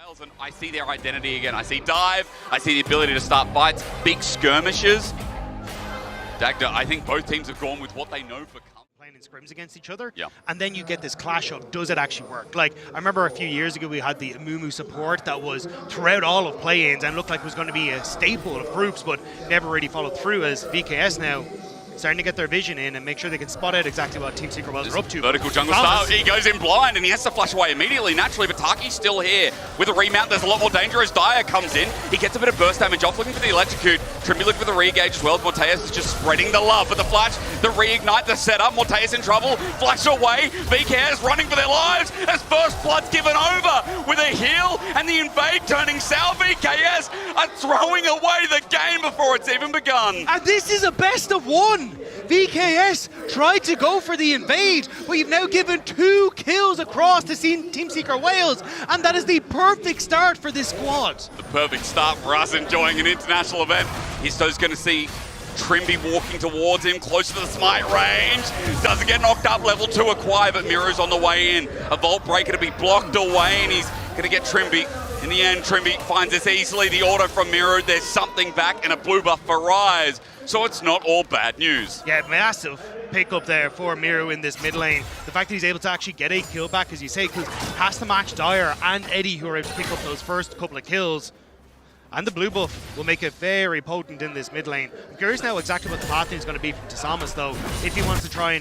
And I see their identity again. I see dive, I see the ability to start fights, big skirmishes. Dagda, I think both teams have gone with what they know for playing in scrims against each other, yeah. And then you get this clash of, does it actually work? Like, I remember a few years ago we had the Amumu support that was throughout all of play-ins and looked like it was going to be a staple of groups, but never really followed through, as VKS now starting to get their vision in and make sure they can spot out exactly what Team Secret Wells are up to. Vertical jungle style, he goes in blind and he has to flash away immediately, naturally, but Taki's still here. With a remount, there's a lot more danger as Dyer comes in. He gets a bit of burst damage off, looking for the electrocute. Trimby looking for the re-engage as well. Morteus is just spreading the love for the flash, the reignite, the setup. Morteus in trouble, flash away. VKS running for their lives as first blood's given over with a heal and the invade turning south. VKS are throwing away the game before it's even begun. And this is a best of one. VKS tried to go for the invade, but you've now given 2 kills across to Team Secret Wales, and that is the perfect start for this squad. The perfect start for us enjoying an international event. Histo's going to see Trimby walking towards him, close to the smite range. Doesn't get knocked up, level 2 acquire, but Miru's on the way in. A Vault Breaker to be blocked away, and he's going to get Trimby. In the end, Trimby finds this easily. The auto from Miru, there's something back, and a blue buff for Rise. So it's not all bad news. Yeah, massive pickup there for Miru in this mid lane. The fact that he's able to actually get a kill back, as you say, because has to match Dyer and Eddie, who are able to pick up those first couple of kills. And the blue buff will make it very potent in this mid lane. I'm curious now exactly what the pathing is going to be from Tisamas, though, if he wants to try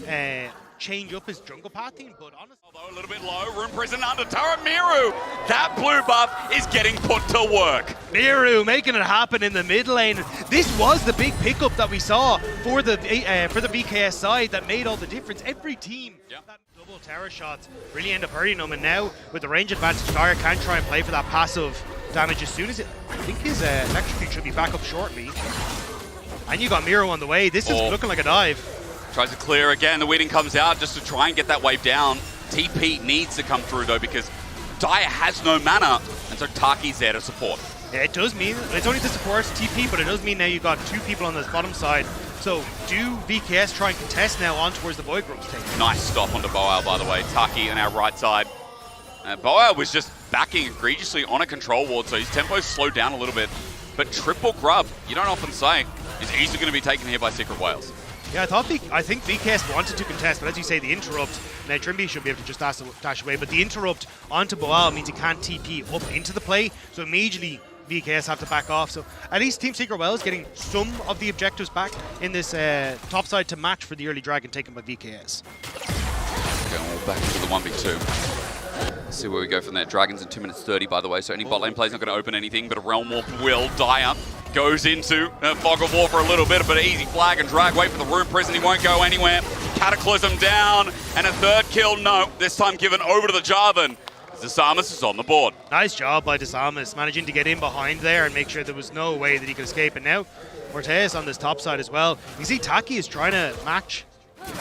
and change up his jungle pathing, but honestly... Although a little bit low, Rune Prison under turret, Miru! That blue buff is getting put to work. Miru making it happen in the mid lane. This was the big pickup that we saw for the VKS side that made all the difference. Every team, that double terror shots really end up hurting them, and now with the range advantage, Dyer can try and play for that passive damage as soon as I think his electrocute should be back up shortly. And you got Miru on the way. This is looking like a dive. Tries to clear again, the Weeding comes out just to try and get that wave down. TP needs to come through though, because Dyer has no mana, and so Taki's there to support. Yeah, it does mean, it's only to support TP, but it does mean now you've got 2 people on this bottom side. So do VKS try and contest now on towards the Void Group's take? Nice stop onto Boal, by the way. Taki on our right side. Boal was just backing egregiously on a control ward, so his tempo's slowed down a little bit. But triple grub, you don't often say, is easily going to be taken here by Secret Wales. Yeah, I think VKS wanted to contest, but as you say, the interrupt, now Trimby should be able to just dash away, but the interrupt onto Boal means he can't TP up into the play, so immediately VKS have to back off. So at least Team Secret Wales getting some of the objectives back in this top side to match for the early dragon taken by VKS. Going all back to the 1v2. Let's see where we go from there. Dragons in 2 minutes 30, by the way, so any bot lane play's not going to open anything, but a Realm Warp will. Dyer goes into Fog of War for a little bit, but an easy flag and drag. Wait for the Rune Prison, he won't go anywhere. Cataclysm down, and a 3rd kill, no, this time given over to the Jarvan. Tisamas is on the board. Nice job by Tisamas, managing to get in behind there and make sure there was no way that he could escape. And now Morteus on this top side as well. You see Taki is trying to match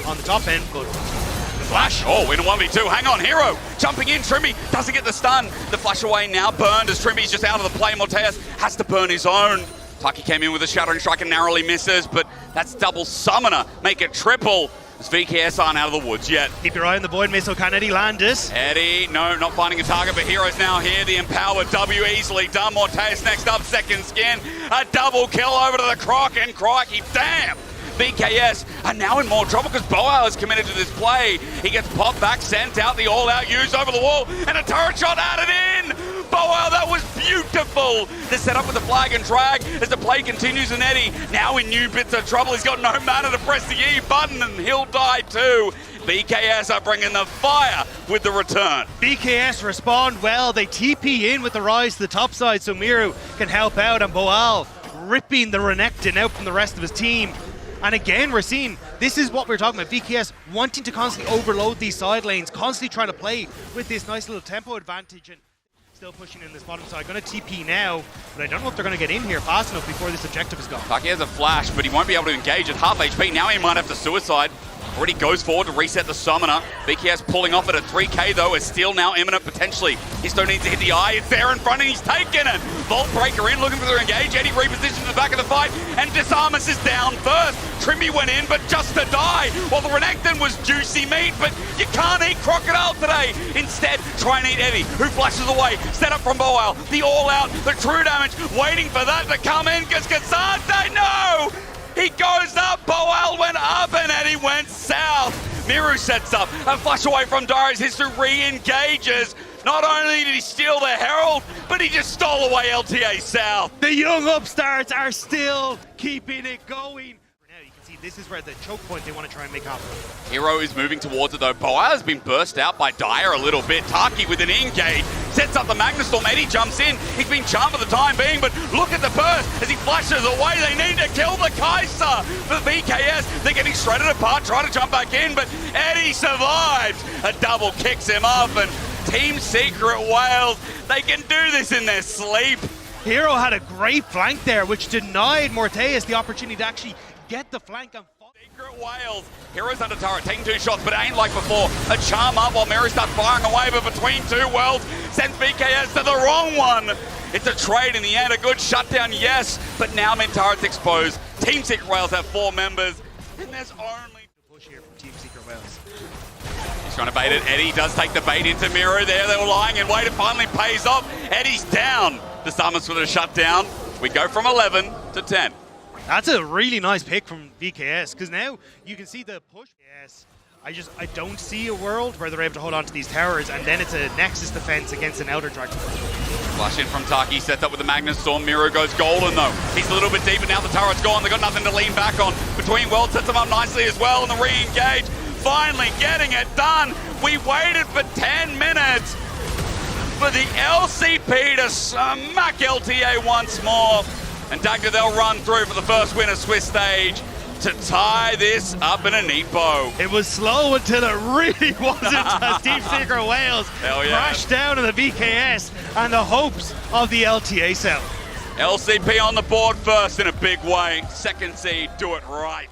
on the top end, but the flash. Oh, in a 1v2, hang on, Hero jumping in, Trimby doesn't get the stun. The flash away now burned as Trimby's just out of the play. Morteus has to burn his own. Taki came in with a Shattering Strike and narrowly misses, but that's double summoner, make it triple. As VKS aren't out of the woods yet. Keep your eye on the Void Missile, can Eddie land this? Eddie, no, not finding a target, but Hero's now here. The Empower W easily done. Morteus next up, second skin. A double kill over to the Croc, and crikey, damn! VKS are now in more trouble because Boal is committed to this play. He gets popped back, sent out, the all-out use over the wall, and a turret shot added in! Boal, that was beautiful! The setup with the flag and drag as the play continues, and Eddie now in new bits of trouble. He's got no mana to press the E button, and he'll die too. VKS are bringing the fire with the return. VKS respond well. They TP in with the Rise to the top side so Miru can help out, and Boal ripping the Renekton out from the rest of his team. And again, we're seeing, this is what we're talking about, VKS wanting to constantly overload these side lanes, constantly trying to play with this nice little tempo advantage, and still pushing in this bottom side. Going to TP now, but I don't know if they're going to get in here fast enough before this objective is gone. Taki has a flash, but he won't be able to engage at half HP. Now he might have to suicide. Already goes forward to reset the summoner. VKS pulling off at a 3k though, is still now imminent potentially. He still needs to hit the eye, it's there in front and he's taken it. Vault Breaker in, looking for the engage. Eddie repositions to the back of the fight and Tisamas is down first. Trimby went in, but just to die. While the Renekton was juicy meat, but you can't eat Crocodile today. Instead, try and eat Eddie, who flashes away. Set up from Boal, the all-out, the true damage, waiting for that to come in, because Kazante, no! He goes up, Boal went up, and Eddie went south. Miru sets up, a flash away from Darius, History re-engages. Not only did he steal the Herald, but he just stole away LTA South. The young upstarts are still keeping it going. Now you can see this is where the choke point they want to try and make happen. Hero is moving towards it though. Boal has been burst out by Dyer a little bit. Taki with an engage, sets up the Magnastorm. Eddie jumps in. He's been charmed for the time being, but look at the burst as he flashes away. They need to kill the Kai'Sa for VKS. They're getting shredded apart, trying to jump back in, but Eddie survives. A double kicks him up, and Team Secret Wales, they can do this in their sleep. Hero had a great flank there, which denied Morteus the opportunity to actually get the flank and Secret Wales, Hero's under turret, taking 2 shots, but it ain't like before. A charm up while Mary starts firing away, but between 2 worlds, sends VKS to the wrong one. It's a trade in the end, a good shutdown, yes, but now mid-turret's exposed. Team Secret Wales have 4 members, and there's only a push here from Team Secret Wales. He's trying to bait it. Eddie does take the bait into Miro there. They were lying in wait. It finally pays off. Eddie's down. The Summons with a shutdown. We go from 11 to 10. That's a really nice pick from VKS, because now you can see the push. Yes, I don't see a world where they're able to hold on to these towers, and then it's a Nexus defense against an Elder Dragon. Flash in from Taki, sets up with the Magnastorm. Miro goes golden though. He's a little bit deeper now. The turret's gone. They've got nothing to lean back on. Between worlds sets them up nicely as well, and the re-engage. Finally getting it done. We waited for 10 minutes for the LCP to smack LTA once more. And Dagda, they'll run through for the first win of Swiss stage to tie this up in a neat bow. It was slow until it really wasn't as Team Secret Wales crashed down in the VKS and the hopes of the LTA South. LCP on the board first in a big way. Second seed, do it right.